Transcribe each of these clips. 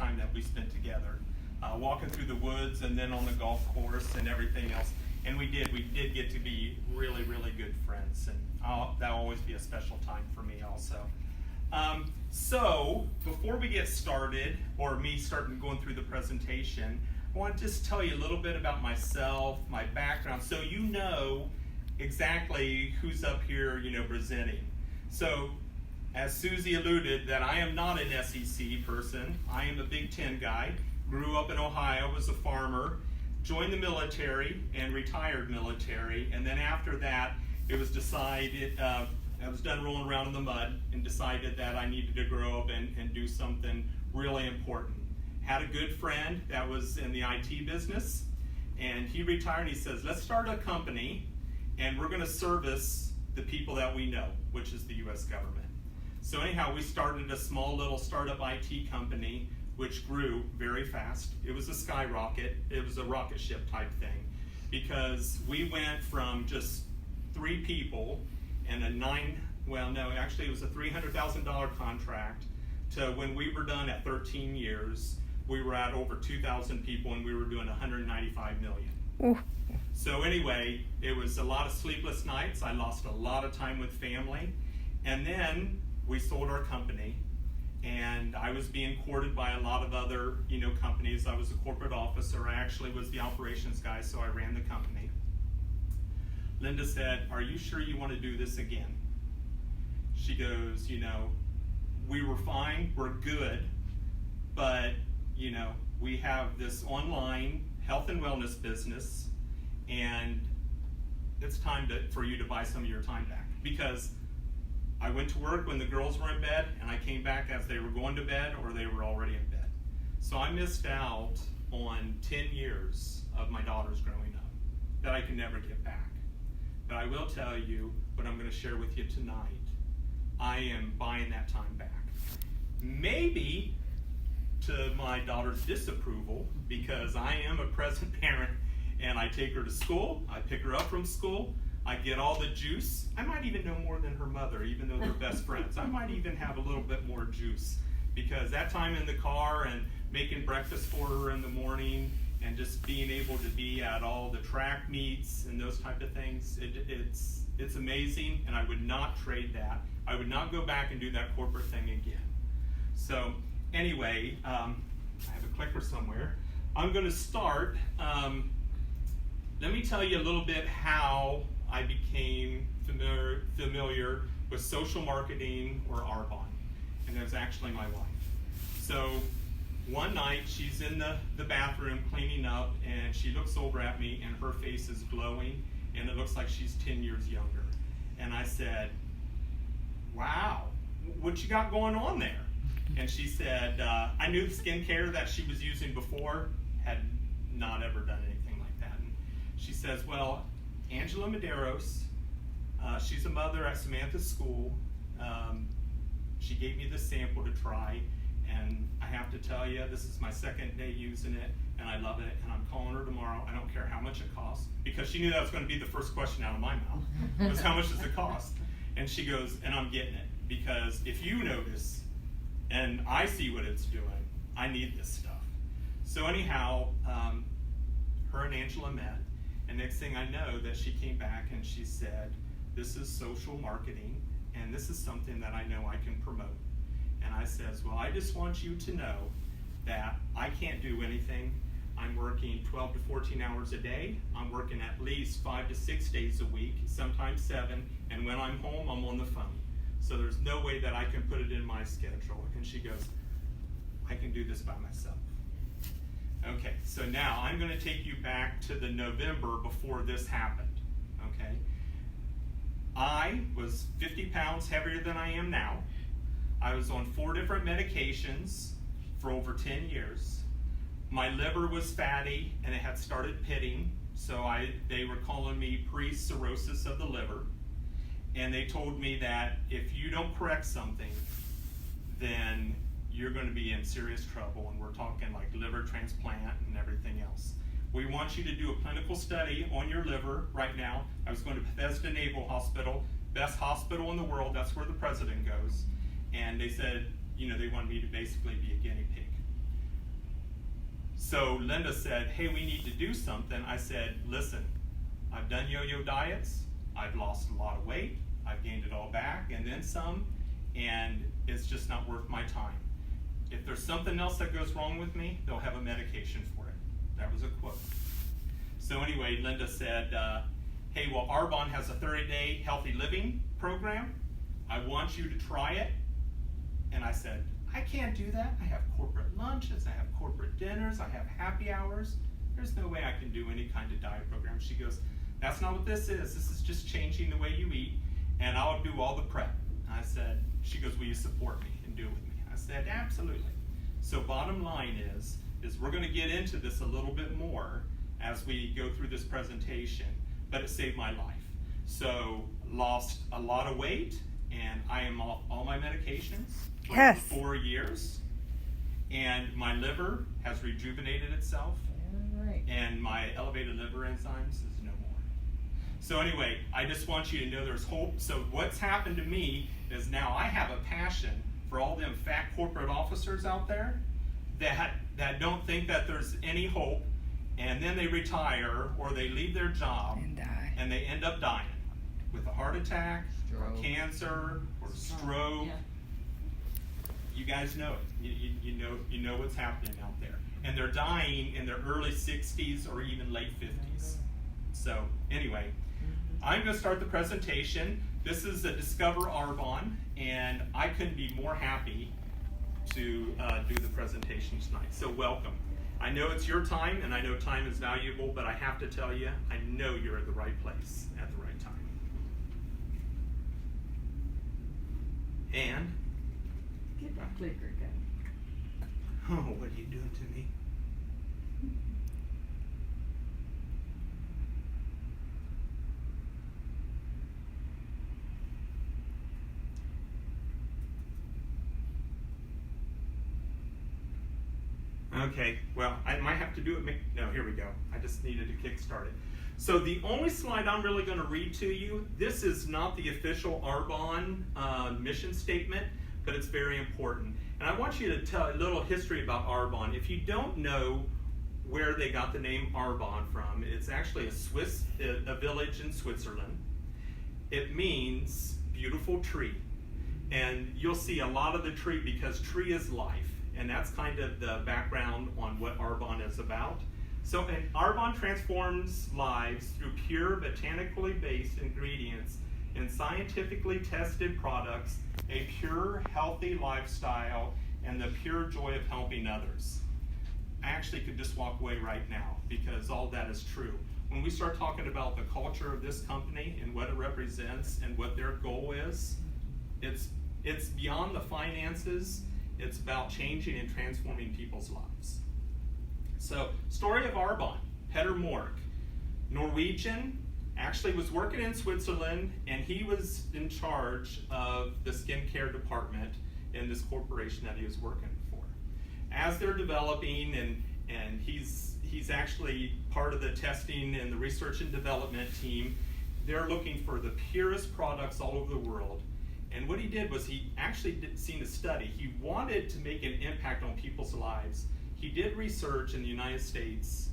time that we spent together, walking through the woods and then on the golf course and everything else. And we did get to be really, really good friends, and that'll always be a special time for me also. So before we get started, or me starting going through the presentation, I want to just tell you a little bit about myself, my background, so you know exactly who's up here, presenting. So, as Susie alluded, that I am not an SEC person. I am a Big Ten guy. Grew up in Ohio, was a farmer, joined the military and retired military, and then after that, it was decided, I was done rolling around in the mud and decided that I needed to grow up and do something really important. Had a good friend that was in the IT business, and he retired and he says, let's start a company and we're going to service the people that we know, which is the U.S. government. So anyhow, we started a small little startup IT company which grew very fast. It was a skyrocket. It was a rocket ship type thing, because we went from just 3 people and it was a $300,000 contract to when we were done at 13 years, we were at over 2,000 people and we were doing $195 million. Ooh. So anyway, it was a lot of sleepless nights. I lost a lot of time with family. And then we sold our company, and I was being courted by a lot of other, companies. I was a corporate officer. I actually was the operations guy, so I ran the company. Linda said, are you sure you want to do this again? She goes, we were fine, we're good, but, we have this online health and wellness business, and it's time for you to buy some of your time back. Because I went to work when the girls were in bed, and I came back as they were going to bed or they were already in bed. So I missed out on 10 years of my daughters growing up that I can never get back. But I will tell you what I'm going to share with you tonight. I am buying that time back. Maybe to my daughter's disapproval, because I am a present parent and I take her to school, I pick her up from school, I get all the juice. I might even know more than her mother, even though they're best friends. I might even have a little bit more juice, because that time in the car and making breakfast for her in the morning and just being able to be at all the track meets and those type of things, it's amazing, and I would not trade that. I would not go back and do that corporate thing again. So anyway, I have a clicker somewhere. I'm going to start. Let me tell you a little bit how I became familiar with social marketing, or Arbonne, and it was actually my wife. So one night she's in the bathroom cleaning up, and she looks over at me and her face is glowing and it looks like she's 10 years younger. And I said, wow, what you got going on there? And she said, I knew the skincare that she was using before, had not ever done anything like that. And she says, well, Angela Medeiros, she's a mother at Samantha's school. She gave me this sample to try, and I have to tell you, this is my second day using it, and I love it, and I'm calling her tomorrow. I don't care how much it costs, because she knew that was going to be the first question out of my mouth, was how much does it cost? And she goes, and I'm getting it, because if you notice, and I see what it's doing, I need this stuff. So anyhow, her and Angela met, and next thing I know, that she came back and she said, this is social marketing, and this is something that I know I can promote. And I says, well, I just want you to know that I can't do anything. I'm working 12 to 14 hours a day. I'm working at least 5 to 6 days a week, sometimes 7, and when I'm home, I'm on the phone. So there's no way that I can put it in my schedule. And she goes, I can do this by myself. Okay, so now I'm going to take you back to the November before this happened, okay? I was 50 pounds heavier than I am now. I was on 4 different medications for over 10 years. My liver was fatty and it had started pitting, so they were calling me pre-cirrhosis of the liver. And they told me that if you don't correct something, then you're going to be in serious trouble, and we're talking like liver transplant and everything else. We want you to do a clinical study on your liver right now. I was going to Bethesda Naval Hospital, best hospital in the world, that's where the president goes. And they said, they wanted me to basically be a guinea pig. So Linda said, hey, we need to do something. I said, listen, I've done yo-yo diets. I've lost a lot of weight. I've gained it all back and then some, and it's just not worth my time. If there's something else that goes wrong with me, they'll have a medication for it. That was a quote. So anyway, Linda said, hey, well, Arbonne has a 30-day healthy living program. I want you to try it. And I said, I can't do that. I have corporate lunches, I have corporate dinners, I have happy hours. There's no way I can do any kind of diet program. She goes, that's not what this is. This is just changing the way you eat, and I'll do all the prep. I said, she goes, will you support me and do it with me? I said, absolutely. So bottom line is we're going to get into this a little bit more as we go through this presentation, but it saved my life. So lost a lot of weight, and I am off all my medications for 4 years, and my liver has rejuvenated itself, and my elevated liver enzymes is no more. So anyway, I just want you to know there's hope. So what's happened to me is now I have a passion for all them fat corporate officers out there that don't think that there's any hope, and then they retire or they leave their job and they end up dying with a heart attack or cancer or stroke. Yeah. You guys know it. You know what's happening out there. And they're dying in their early 60s or even late 50s. So anyway, I'm going to start the presentation. This is the Discover Arbonne, and I couldn't be more happy to do the presentation tonight. So welcome. I know it's your time, and I know time is valuable, but I have to tell you, I know you're at the right place at the right time. And get that clicker going. Oh, what are you doing to me? Okay, well, I might have to do it. No, here we go. I just needed to kickstart it. So the only slide I'm really going to read to you, this is not the official Arbonne mission statement, but it's very important. And I want you to tell a little history about Arbonne. If you don't know where they got the name Arbonne from, it's actually a village in Switzerland. It means beautiful tree. And you'll see a lot of the tree because tree is life. And that's kind of the background on what Arbonne is about. So Arbonne transforms lives through pure, botanically based ingredients and scientifically tested products, a pure, healthy lifestyle, and the pure joy of helping others. I actually could just walk away right now because all that is true. When we start talking about the culture of this company and what it represents and what their goal is, it's beyond the finances. It's about changing and transforming people's lives. So, story of Arbonne, Peter Mork, Norwegian, actually was working in Switzerland, and he was in charge of the skincare department in this corporation that he was working for. As they're developing, and he's actually part of the testing and the research and development team, they're looking for the purest products all over the world. And what he did was he actually seen a study. He wanted to make an impact on people's lives. He did research in the United States,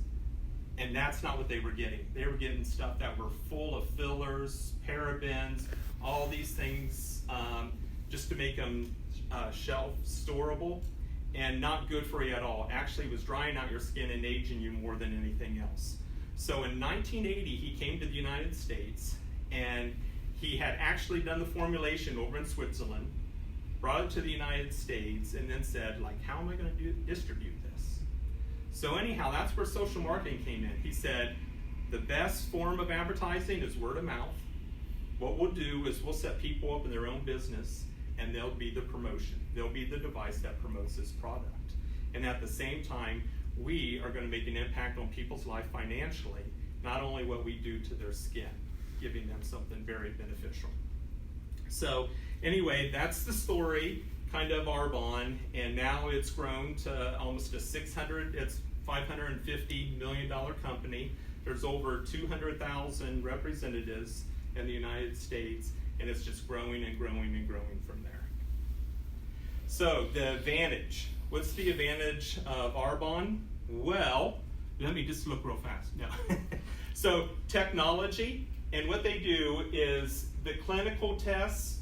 and that's not what they were getting. They were getting stuff that were full of fillers, parabens, all these things just to make them shelf storable and not good for you at all. Actually, it was drying out your skin and aging you more than anything else. So in 1980, he came to the United States, and he had actually done the formulation over in Switzerland, brought it to the United States, and then said, like, how am I going to distribute this? So anyhow, that's where social marketing came in. He said, the best form of advertising is word of mouth. What we'll do is we'll set people up in their own business, and they'll be the promotion. They'll be the device that promotes this product. And at the same time, we are going to make an impact on people's life financially, not only what we do to their skin, giving them something very beneficial. So anyway, that's the story kind of Arbonne, and now it's grown to almost it's $550 million company. There's over 200,000 representatives in the United States, and it's just growing and growing and growing from there. So the advantage, what's the advantage of Arbonne? Well, let me just look real fast. No. So technology, and what they do is the clinical tests,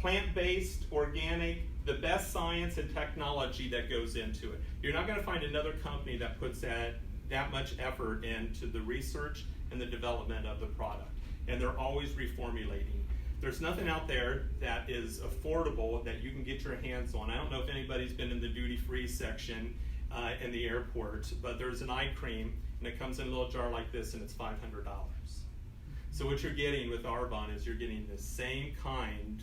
plant-based, organic, the best science and technology that goes into it. You're not going to find another company that puts that much effort into the research and the development of the product. And they're always reformulating. There's nothing out there that is affordable that you can get your hands on. I don't know if anybody's been in the duty-free section in the airport, but there's an eye cream, and it comes in a little jar like this, and it's $500. So what you're getting with Arbonne is you're getting the same kind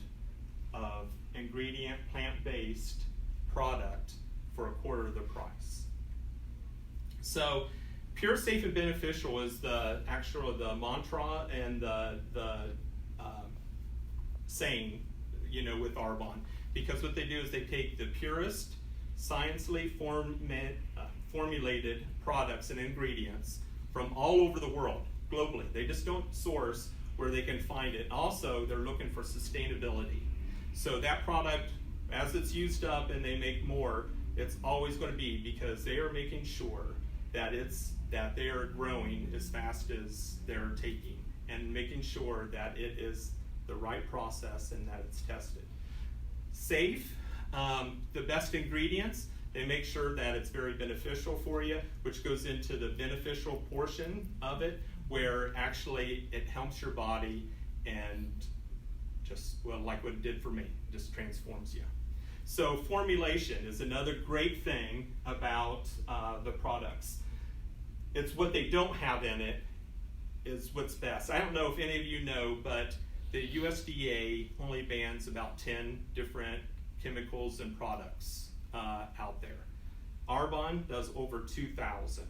of ingredient, plant-based product for a quarter of the price. So pure, safe, and beneficial is the mantra and the saying, with Arbonne. Because what they do is they take the purest, sciencely formulated products and ingredients from all over the world, globally. They just don't source where they can find it. Also, they're looking for sustainability. So that product, as it's used up and they make more, it's always going to be, because they are making sure that they are growing as fast as they're taking, and making sure that it is the right process and that it's tested. Safe, the best ingredients, they make sure that it's very beneficial for you, which goes into the beneficial portion of it, where actually it helps your body and just, well, like what it did for me, just transforms you. So formulation is another great thing about the products. It's what they don't have in it is what's best. I don't know if any of you know, but the USDA only bans about 10 different chemicals and products out there. Arbonne does over 2,000.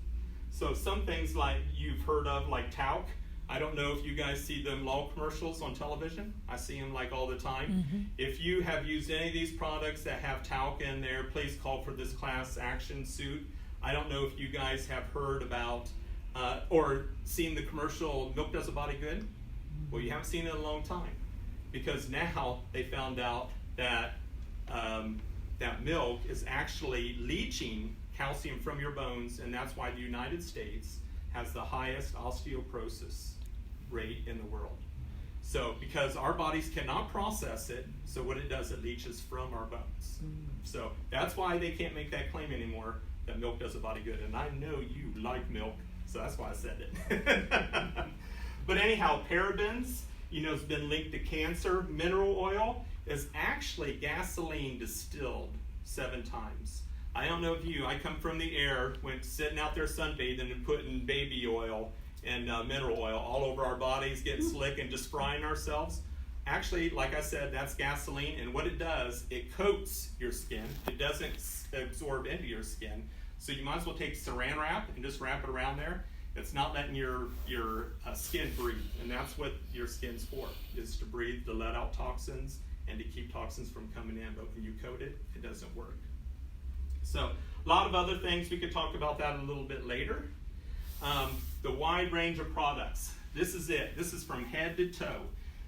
So some things like you've heard of, like talc. I don't know if you guys see them law commercials on television. I see them like all the time. Mm-hmm. If you have used any of these products that have talc in there, please call for this class action suit. I don't know if you guys have heard about or seen the commercial, Milk Does a Body Good? Well, you haven't seen it in a long time, because now they found out that that milk is actually leaching calcium from your bones, and that's why the United States has the highest osteoporosis rate in the world. So, because our bodies cannot process it, so what it does, it leaches from our bones. So that's why they can't make that claim anymore, that milk does a body good. And I know you like milk, so that's why I said it. But anyhow, parabens, has been linked to cancer. Mineral oil is actually gasoline distilled 7 times. I don't know if I come from the air, went sitting out there sunbathing and putting baby oil and mineral oil all over our bodies, getting slick and just frying ourselves. Actually, like I said, that's gasoline, and what it does, it coats your skin. It doesn't absorb into your skin. So you might as well take saran wrap and just wrap it around there. It's not letting your skin breathe, and that's what your skin's for, is to breathe, to let out toxins, and to keep toxins from coming in. But when you coat it, it doesn't work. So a lot of other things, we could talk about that a little bit later. The wide range of products. This is it. This is from head to toe.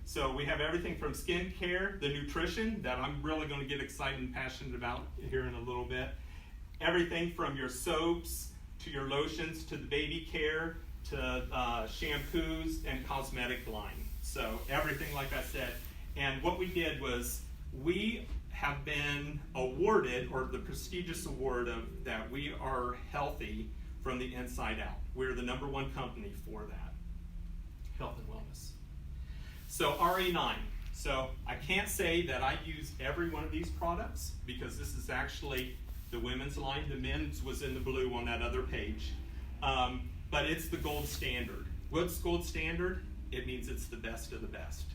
So we have everything from skincare, the nutrition that I'm really going to get excited and passionate about here in a little bit. Everything from your soaps to your lotions to the baby care to shampoos and cosmetic line. So everything, like I said. And what we did was we have been awarded, or the prestigious award of that we are healthy from the inside out. We're the #1 company for that, health and wellness. So RA9. So I can't say that I use every one of these products, because this is actually the women's line. The men's was in the blue on that other page. But it's the gold standard. What's gold standard? It means it's the best of the best.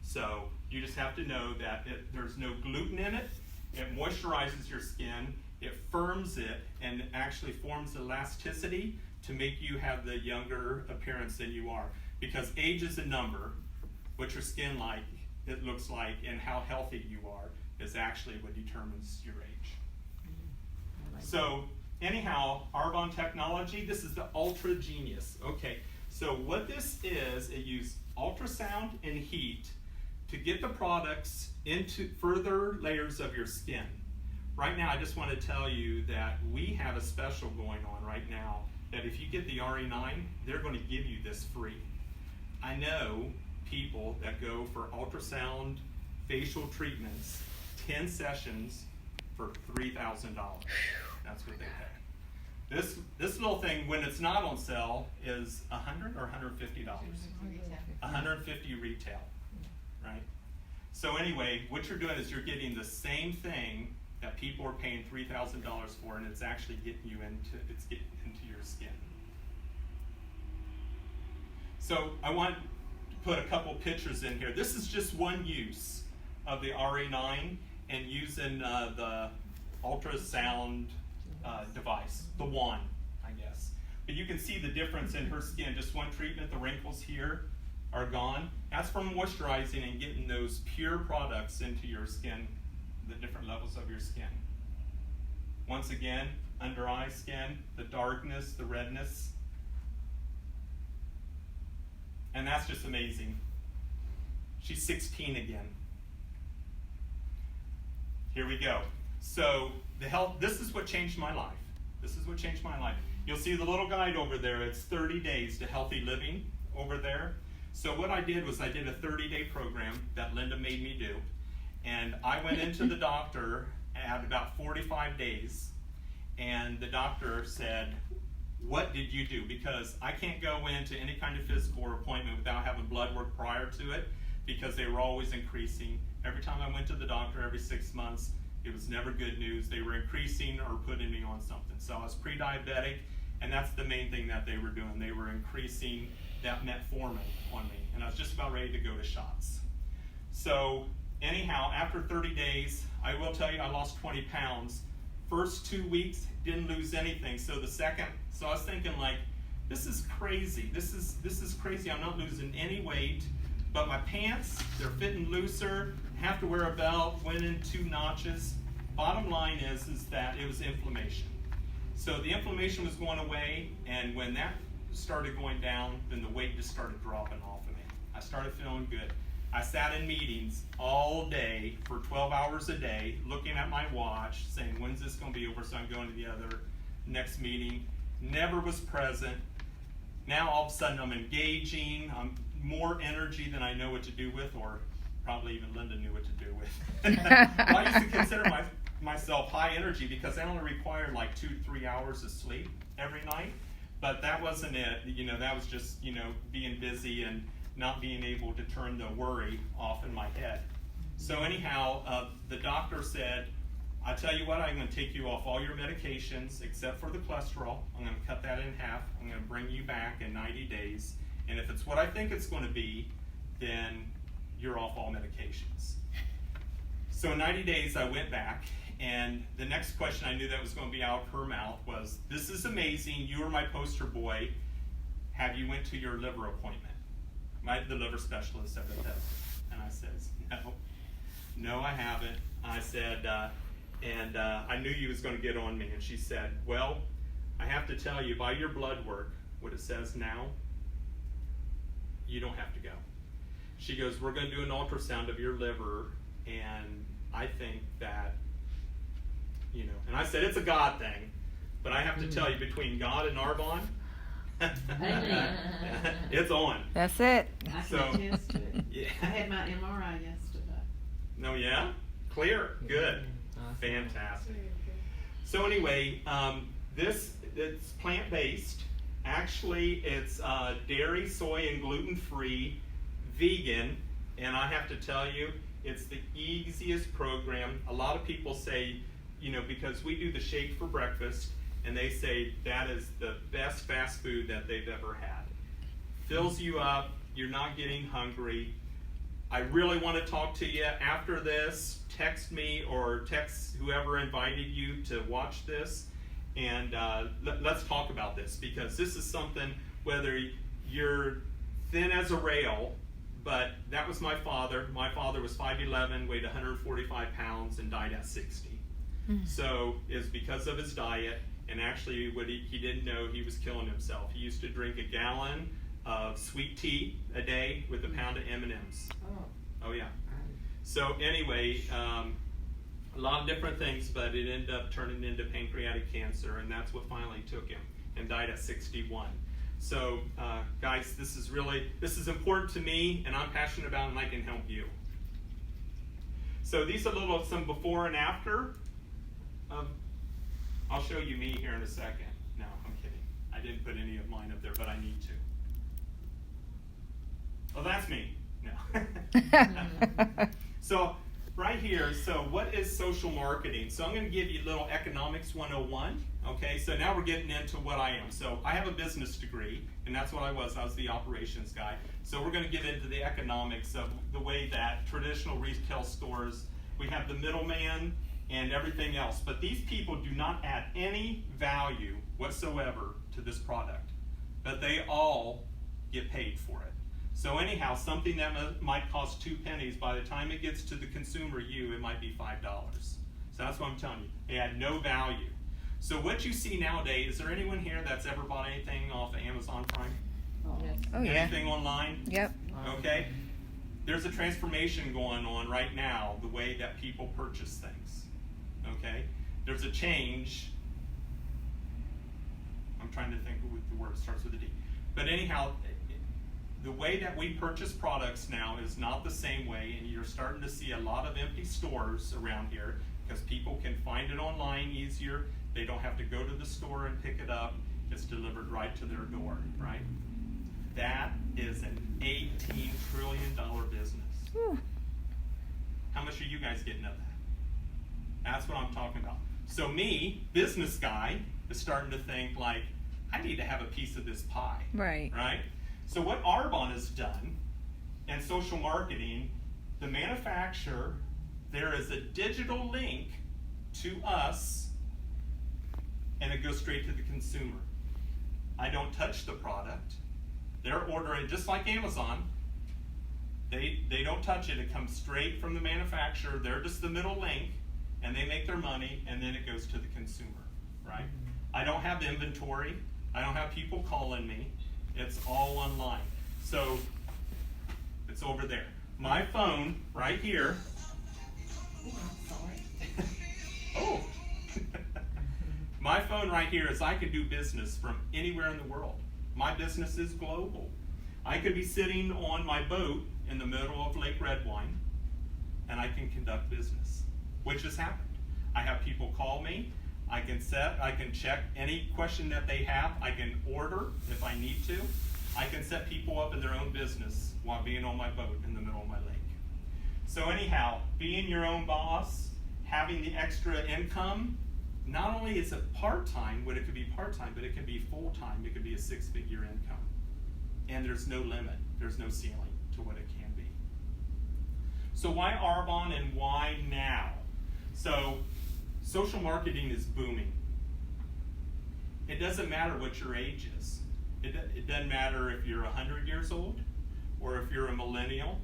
So you just have to know that there's no gluten in it. It moisturizes your skin. It firms it and actually forms elasticity to make you have the younger appearance than you are. Because age is a number. What your skin it looks like, and how healthy you are is actually what determines your age. So anyhow, Arbonne technology, this is the Ultra Genius. Okay, so what this is, it uses ultrasound and heat to get the products into further layers of your skin. right now I just want to tell you that we have a special going on right now, that if you get the RE9, they're going to give you this free. I know people that go for ultrasound facial treatments, 10 sessions for $3,000. That's what they pay. This little thing, when it's not on sale, is $100 or $150? $150 retail, right? So anyway, what you're doing is you're getting the same thing that people are paying $3,000 for, and it's actually getting into your skin. So I want to put a couple pictures in here. This is just one use of the RE9 and using the ultrasound device, the wand, I guess. But you can see the difference in her skin. Just one treatment, the wrinkles here are gone. That's from moisturizing and getting those pure products into your skin, the different levels of your skin. Once again, under eye skin, the darkness, the redness. And that's just amazing. She's 16 again. Here we go. So this is what changed my life. This is what changed my life. You'll see the little guide over there. It's 30 days to healthy living over there. So what I did was I did a 30-day program that Linda made me do. And I went into the doctor at about 45 days. And the doctor said, what did you do? Because I can't go into any kind of physical appointment without having blood work prior to it, because they were always increasing. Every time I went to the doctor every 6 months, it was never good news. They were increasing or putting me on something. So I was pre-diabetic, and that's the main thing that they were doing. They were increasing that metformin on me, and I was just about ready to go to shots. So anyhow, after 30 days, I will tell you I lost 20 pounds. First 2 weeks, didn't lose anything. So I was thinking, like, this is crazy. This is crazy. I'm not losing any weight, but my pants, they're fitting looser. Have to wear a belt, went in 2 notches. Bottom line is that it was inflammation. So the inflammation was going away, and when that started going down, then the weight just started dropping off of me. I started feeling good. I sat in meetings all day for 12 hours a day, looking at my watch, saying, when's this going to be over so I'm going to the other next meeting. Never was present. Now all of a sudden I'm engaging. I'm more energy than I know what to do with, or probably even Linda knew what to do with. Well, I used to consider myself high energy because I only required like 2 to 3 hours of sleep every night. But that wasn't it. That was just, being busy and not being able to turn the worry off in my head. So anyhow, the doctor said, I tell you what, I'm going to take you off all your medications except for the cholesterol. I'm going to cut that in half. I'm going to bring you back in 90 days. And if it's what I think it's going to be, then you're off all medications. So in 90 days, I went back. And the next question I knew that was going to be out of her mouth was, this is amazing. You are my poster boy. Have you went to your liver appointment? The liver specialist said that. And I said, no, I haven't. I said, I knew you was going to get on me. And she said, well, I have to tell you, by your blood work, what it says now, you don't have to go. She goes, we're going to do an ultrasound of your liver, and I think that, and I said, it's a God thing, but I have to tell you, between God and Arbonne, it's on. That's it. I So, can attest to it. Yeah. I had my MRI yesterday. No, yeah? Clear. Good. Fantastic. So anyway, it's plant-based. Actually, it's dairy, soy, and gluten-free, vegan, and I have to tell you, it's the easiest program. A lot of people say, because we do the shake for breakfast, and they say that is the best fast food that they've ever had. Fills you up, you're not getting hungry. I really want to talk to you after this. Text me or text whoever invited you to watch this, and let's talk about this, because this is something, whether you're thin as a rail, but that was my father. My father was 5'11", weighed 145 pounds, and died at 60. So it's because of his diet, and actually what he didn't know, he was killing himself. He used to drink a gallon of sweet tea a day with a pound of M&Ms. Oh yeah. So anyway, a lot of different things, but it ended up turning into pancreatic cancer, and that's what finally took him, and died at 61. So, guys, this is important to me, and I'm passionate about it, and I can help you. So these are some before and after. I'll show you me here in a second. No, I'm kidding. I didn't put any of mine up there, but I need to. Oh, that's me. No. So right here, so what is social marketing? So I'm going to give you a little economics 101. Okay, so now we're getting into what I am. So I have a business degree, and that's what I was. I was the operations guy. So we're going to get into the economics of the way that traditional retail stores, we have the middleman and everything else. But these people do not add any value whatsoever to this product. But they all get paid for it. So anyhow, something that might cost 2 pennies, by the time it gets to the consumer, it might be $5. So that's what I'm telling you. They add no value. So what you see nowadays, is there anyone here that's ever bought anything off of Amazon Prime? Yes. Oh, yeah. Anything online? Yep. Okay. There's a transformation going on right now, the way that people purchase things. Okay. There's a change. I'm trying to think with the word starts with a D. But anyhow, the way that we purchase products now is not the same way, and you're starting to see a lot of empty stores around here because people can find it online easier. They don't have to go to the store and pick it up. It's delivered right to their door, right? That is an $18 trillion business. Whew. How much are you guys getting of that? That's what I'm talking about. So me, business guy, is starting to think like, I need to have a piece of this pie. Right. Right? So what Arbonne has done in social marketing, the manufacturer, there is a digital link to us, and it goes straight to the consumer. I don't touch the product. They're ordering, just like Amazon, they don't touch it. It comes straight from the manufacturer. They're just the middle link, and they make their money, and then it goes to the consumer, right? I don't have inventory. I don't have people calling me. It's all online. So it's over there. My phone right here. Oh. My phone right here is I can do business from anywhere in the world. My business is global. I could be sitting on my boat in the middle of Lake Redwine, and I can conduct business, which has happened. I have people call me. I can check any question that they have. I can order if I need to. I can set people up in their own business while being on my boat in the middle of my lake. So anyhow, being your own boss, having the extra income, not only is it part-time, but it could be part-time, but it can be full-time. It could be a 6-figure income. And there's no limit. There's no ceiling to what it can be. So why Arbonne and why now? So social marketing is booming. It doesn't matter what your age is. It doesn't matter if you're 100 years old or if you're a millennial.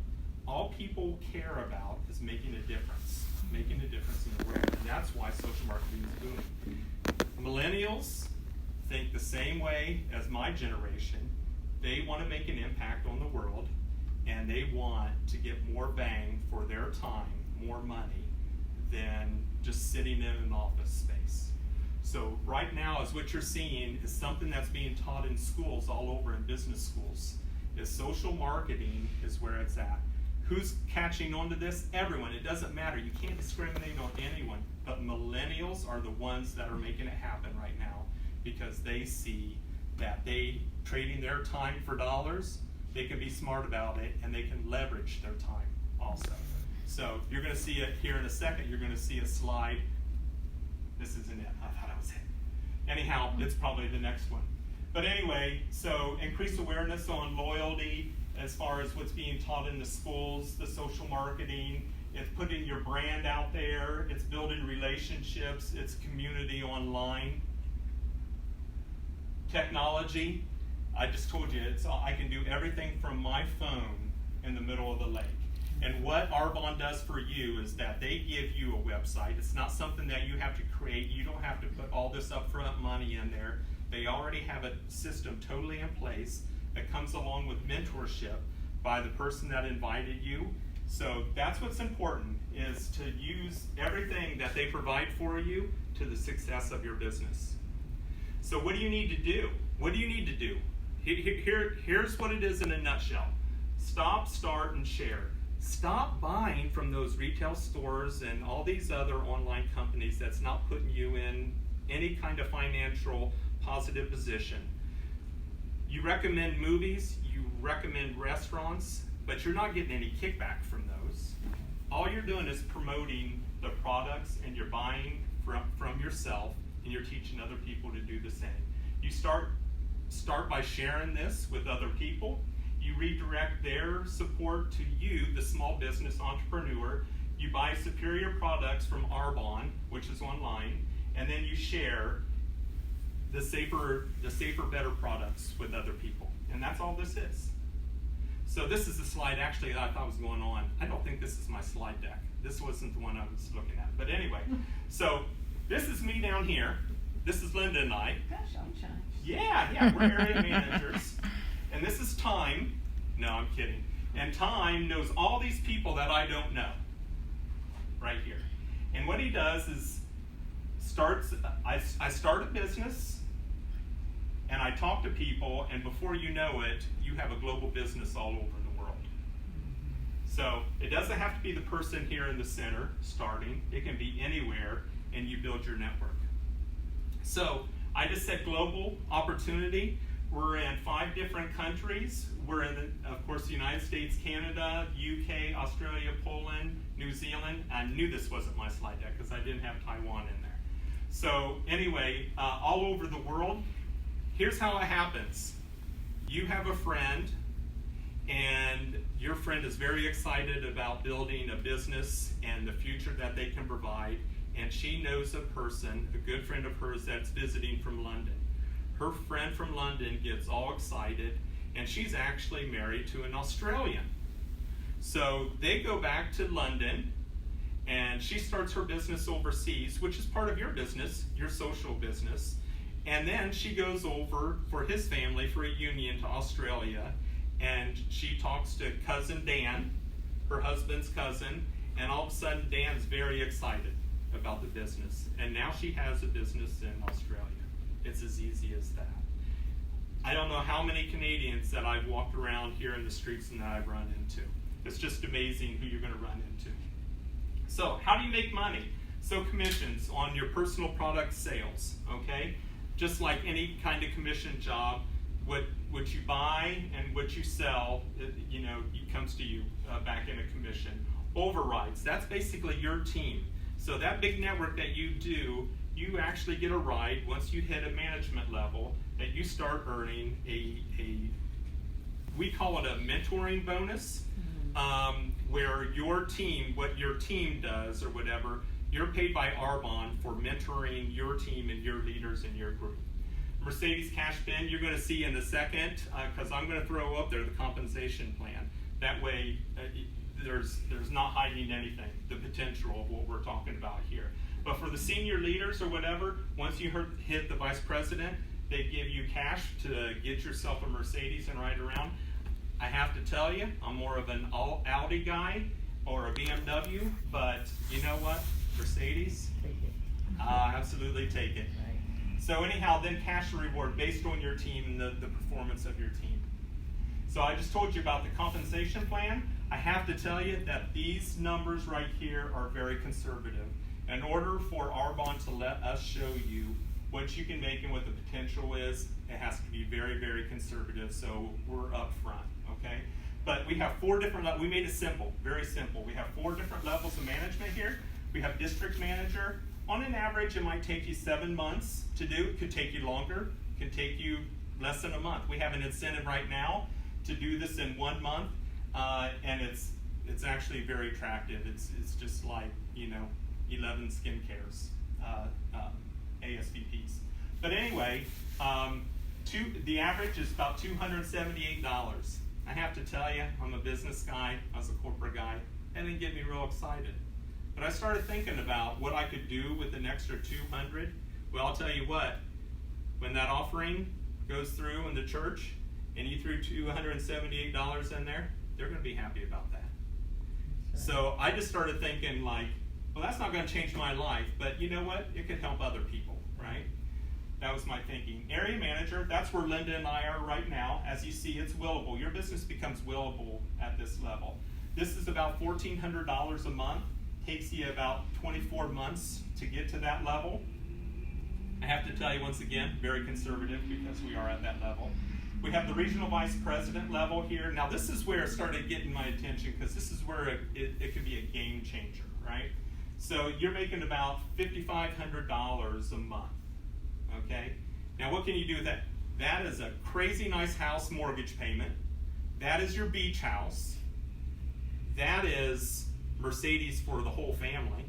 All people care about is making a difference in the world. And that's why social marketing is booming. Millennials think the same way as my generation. They want to make an impact on the world, and they want to get more bang for their time, more money, than just sitting in an office space. So right now, is what you're seeing is something that's being taught in schools all over, in business schools, is social marketing is where it's at. Who's catching on to this? Everyone. It doesn't matter. You can't discriminate on anyone. But millennials are the ones that are making it happen right now because they see that they trading their time for dollars, they can be smart about it, and they can leverage their time also. So you're going to see it here in a second. You're going to see a slide. This isn't it. I thought I was it. Anyhow, it's probably the next one. But anyway, so increase awareness on loyalty as far as what's being taught in the schools, the social marketing. It's putting your brand out there. It's building relationships. It's community online. Technology. I just told you, I can do everything from my phone in the middle of the lake. And what Arbonne does for you is that they give you a website. It's not something that you have to create. You don't have to put all this upfront money in there. They already have a system totally in place that comes along with mentorship by the person that invited you. So that's what's important, is to use everything that they provide for you to the success of your business. So what do you need to do? What do you need to do? Here's what it is in a nutshell. Stop, start, and share. Stop buying from those retail stores and all these other online companies that's not putting you in any kind of financial positive position. You recommend movies, you recommend restaurants, but you're not getting any kickback from those. All you're doing is promoting the products, and you're buying from yourself, and you're teaching other people to do the same. You start by sharing this with other people. You redirect their support to you, the small business entrepreneur. You buy superior products from Arbonne, which is online, and then you share the safer, better products with other people. And that's all this is. So this is the slide actually that I thought was going on. I don't think this is my slide deck. This wasn't the one I was looking at. But anyway, so this is me down here. This is Linda and I. Gosh, I'm shy. Yeah, we're area managers. And this is Time. No, I'm kidding. And Time knows all these people that I don't know. Right here. And what he does is I start a business, and I talk to people, and before you know it, you have a global business all over the world. So it doesn't have to be the person here in the center starting. It can be anywhere, and you build your network. So I just said global opportunity. We're in 5 different countries. We're in, of course, the United States, Canada, UK, Australia, Poland, New Zealand. I knew this wasn't my slide deck because I didn't have Taiwan in there. So anyway, all over the world. Here's how it happens. You have a friend, and your friend is very excited about building a business and the future that they can provide, and she knows a person, a good friend of hers, that's visiting from London. Her friend from London gets all excited, and she's actually married to an Australian. So they go back to London, and she starts her business overseas, which is part of your business, your social business. And then she goes over for his family for a union to Australia, and she talks to cousin Dan, her husband's cousin, and all of a sudden Dan's very excited about the business. And now she has a business in Australia. It's as easy as that. I don't know how many Canadians that I've walked around here in the streets and that I've run into. It's just amazing who you're going to run into. So how do you make money? So commissions on your personal product sales, okay? Just like any kind of commission job, what you buy and what you sell, it comes to you back in a commission. Overrides, that's basically your team. So that big network that you do, you actually get a ride once you hit a management level that you start earning we call it a mentoring bonus, where your team, what your team does or whatever, you're paid by Arbonne for mentoring your team and your leaders in your group. Mercedes Cash Bin, you're going to see in a second, because I'm going to throw up there the compensation plan. That way, there's not hiding anything, the potential of what we're talking about here. But for the senior leaders or whatever, once you hit the vice president, they give you cash to get yourself a Mercedes and ride around. I have to tell you, I'm more of an Audi guy or a BMW, but you know what? Mercedes, absolutely take it. So anyhow, then cash reward based on your team and the performance of your team. So I just told you about the compensation plan. I have to tell you that these numbers right here are very conservative. In order for Arbonne to let us show you what you can make and what the potential is, it has to be very, very conservative, so we're up front, okay? But we have 4 different levels. We made it simple, very simple. We have 4 different levels of management here. We have district manager. On an average, it might take you 7 months to do. It could take you longer. It could take you less than a month. We have an incentive right now to do this in 1 month, and it's actually very attractive. It's just like, 11 skincares, ASVPs. But anyway, the average is about $278. I have to tell you, I'm a business guy, I was a corporate guy, and it didn't get me real excited. But I started thinking about what I could do with an extra $200. Well, I'll tell you what, when that offering goes through in the church, and you threw $278 in there, they're going to be happy about that. So I just started thinking like, well, that's not going to change my life, but you know what? It could help other people, right? That was my thinking. Area manager, that's where Linda and I are right now. As you see, it's willable. Your business becomes willable at this level. This is about $1,400 a month. Takes you about 24 months to get to that level. I have to tell you once again, very conservative because we are at that level. We have the regional vice president level here. Now this is where it started getting my attention because this is where it could be a game changer, right? So you're making about $5,500 a month, okay? Now what can you do with that? That is a crazy nice house mortgage payment. That is your beach house. That is Mercedes for the whole family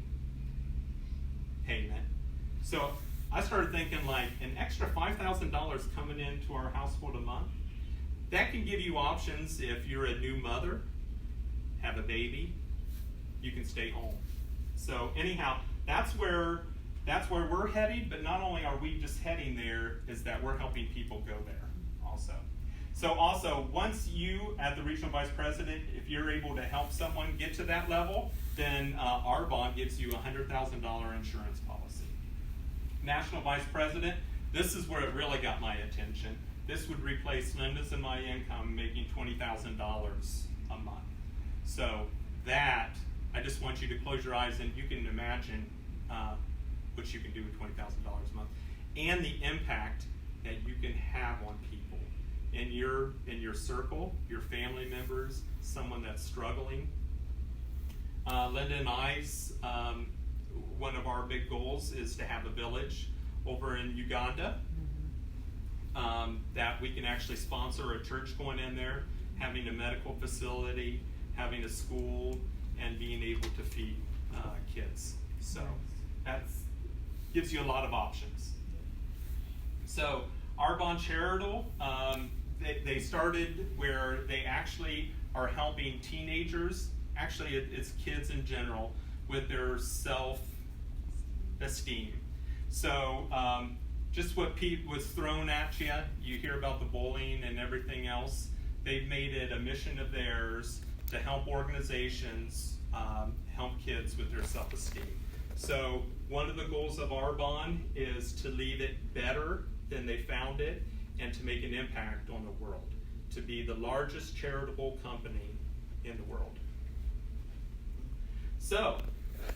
payment. So I started thinking like an extra $5,000 coming into our household a month. That can give you options if you're a new mother, have a baby, you can stay home. So anyhow, that's where we're heading, but not only are we just heading there, is that we're helping people go there also. So also, once you, at the regional vice president, if you're able to help someone get to that level, then Arbonne gives you a $100,000 insurance policy. National vice president, this is where it really got my attention. This would replace Linda's and my income making $20,000 a month. So that, I just want you to close your eyes and you can imagine what you can do with $20,000 a month and the impact that you can have on people in your circle, your family members, someone that's struggling. Linda and I's, one of our big goals is to have a village over in Uganda that we can actually sponsor a church going in there, having a medical facility, having a school, and being able to feed kids. So that gives you a lot of options. So Arbonne Charitable, they started where they actually are helping teenagers, actually it's kids in general, with their self-esteem. So just what Pete was thrown at you, you hear about the bullying and everything else, they've made it a mission of theirs to help organizations help kids with their self-esteem. So one of the goals of Arbonne is to leave it better than they found it and to make an impact on the world, to be the largest charitable company in the world. So,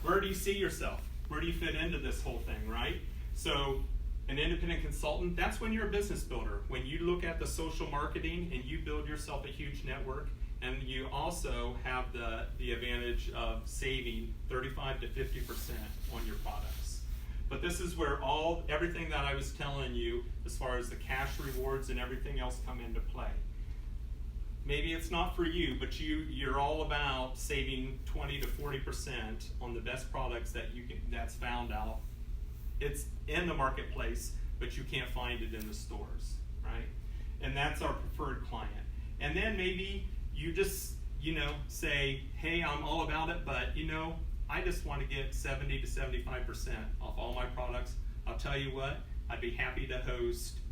where do you see yourself? Where do you fit into this whole thing, right? So, an independent consultant, that's when you're a business builder. When you look at the social marketing and you build yourself a huge network, and you also have the advantage of saving 35 to 50% on your products. But this is where everything that I was telling you, as far as the cash rewards and everything else, come into play. Maybe it's not for you, but you're all about saving 20 to 40% on the best products that's found out. It's in the marketplace, but you can't find it in the stores, right? And that's our preferred client. And then maybe you just, say, hey, I'm all about it, but I just want to get 70 to 75% off all my products. I'll tell you what, I'd be happy to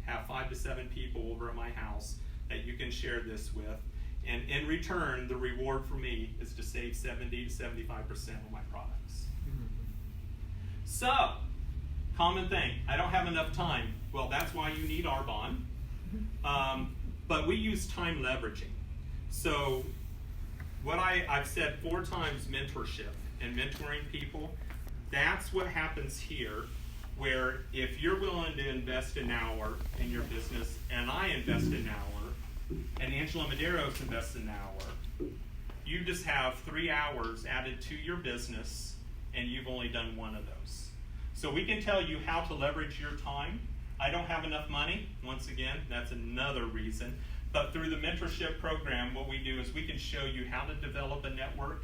have 5 to 7 people over at my house that you can share this with. And in return, the reward for me is to save 70 to 75% on my products. So, common thing, I don't have enough time. Well, that's why you need Arbonne. But we use time leveraging. So, what I've said 4 times, mentorship and mentoring people, that's what happens here, where if you're willing to invest an hour in your business, and I invest an hour, and Angela Medeiros invests an hour, you just have 3 hours added to your business, and you've only done 1 of those. So we can tell you how to leverage your time. I don't have enough money. Once again, that's another reason. But through the mentorship program, what we do is we can show you how to develop a network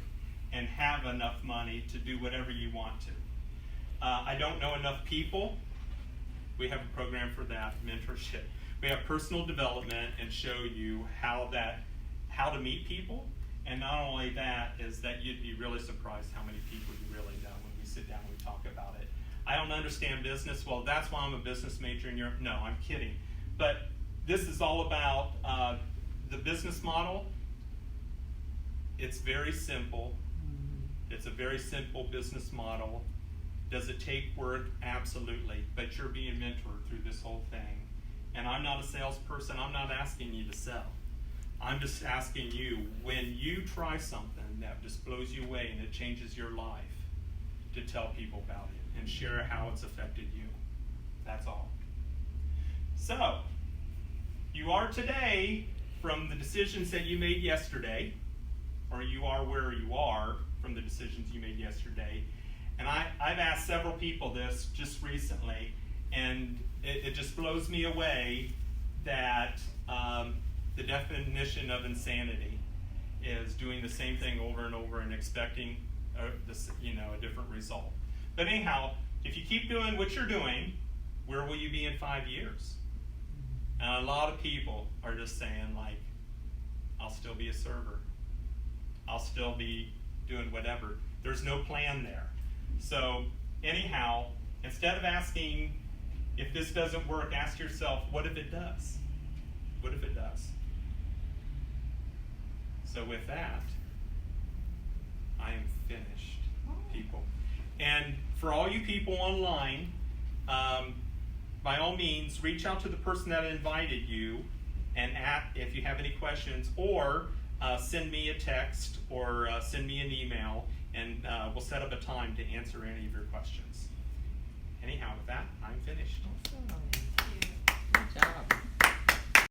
and have enough money to do whatever you want to. I don't know enough people. We have a program for that, mentorship. We have personal development and show you how to meet people. And not only that, is that you'd be really surprised how many people you really know when we sit down and we talk about it. I don't understand business. Well, that's why I'm a business major in Europe. No, I'm kidding. But this is all about the business model. It's very simple. It's a very simple business model. Does it take work? Absolutely. But you're being mentored through this whole thing. And I'm not a salesperson. I'm not asking you to sell. I'm just asking you, when you try something that just blows you away and it changes your life, to tell people about it and share how it's affected you. That's all. So, you are today from the decisions that you made yesterday, or you are where you are from the decisions you made yesterday. And I've asked several people this just recently, and it just blows me away that the definition of insanity is doing the same thing over and over and expecting a different result. But anyhow, if you keep doing what you're doing, where will you be in 5 years? And a lot of people are just saying, like, I'll still be a server. I'll still be doing whatever. There's no plan there. So anyhow, instead of asking if this doesn't work, ask yourself, what if it does? What if it does? So with that, I am finished, people. And for all you people online, by all means, reach out to the person that invited you and if you have any questions, or send me a text or send me an email, and we'll set up a time to answer any of your questions. Anyhow, with that, I'm finished. Awesome. Good job.